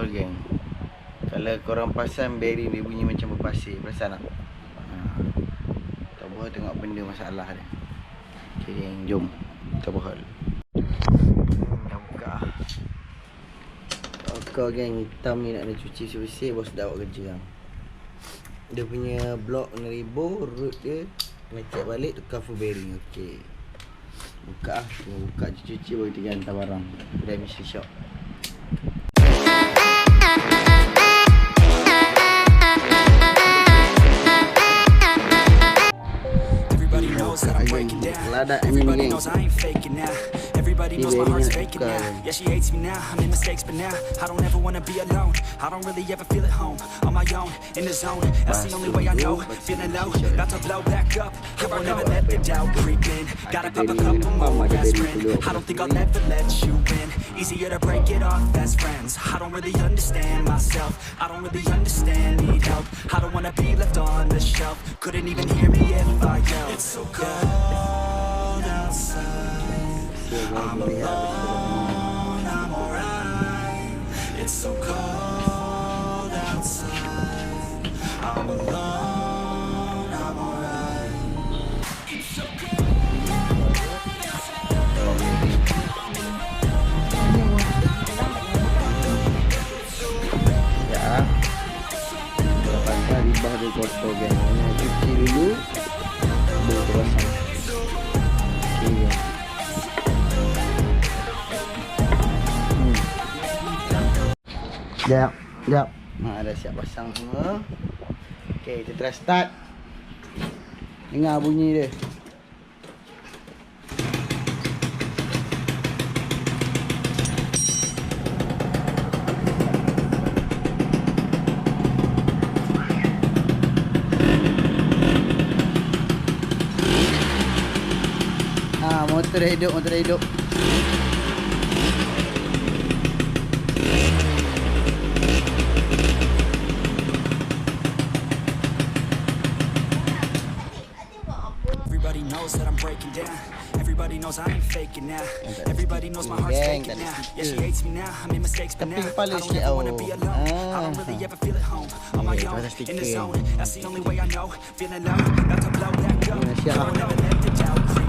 overhaul geng. Kalau korang pasang bearing dia bunyi macam berpasir, perasan tak? Kita overhaul tengok benda masalah dia. Okay geng, jom kita overhaul. Dah buka. Okey geng, hitam ni nak kena cuci bersih-bersih, bos dah buat kerja kan. Dia punya blok kena ribur, root dia kena check balik, tukar full bearing. Okey. Buka lah, buka cuci-cuci baru kita hantar barang. Kedai mystery shop. Everybody knows I ain't faking now. Everybody knows my heart's faking now. Yeah, she hates me now, I made mistakes but now I don't ever wanna be alone. I don't really ever feel at home. On my own, in the zone, that's the only way I know. Feeling low, about to blow back up. I won't never let the doubt creep in. Gotta pop a couple more aspirin. I don't think I'll ever let you in. Easier to break it off best friends. I don't really understand myself. I don't really understand, need help. I don't wanna be left on the shelf. Couldn't even hear me if I yelled. It's so cold outside. I'm alone, I'm alright. It's so cold outside. I'm alone, I'm alright. It's so cold outside. Ya, lepaskan ribah dia kotor kan. Cuci dulu, baru pasang. Okay. Sekejap. Dah siap pasang semua. Okay, kita try start. Dengar bunyi dia. Motor dah hidup, Everybody knows that I'm breaking down. Everybody knows I ain't faking now. Everybody knows my heart's faking now. Yeah, she hates me now, I made mistakes but now I don't ever wanna be alone. I don't really ever feel at home. On my own, in the zone, that's the only way I know. Feeling low, about to blow back up. I will never let the doubt creep.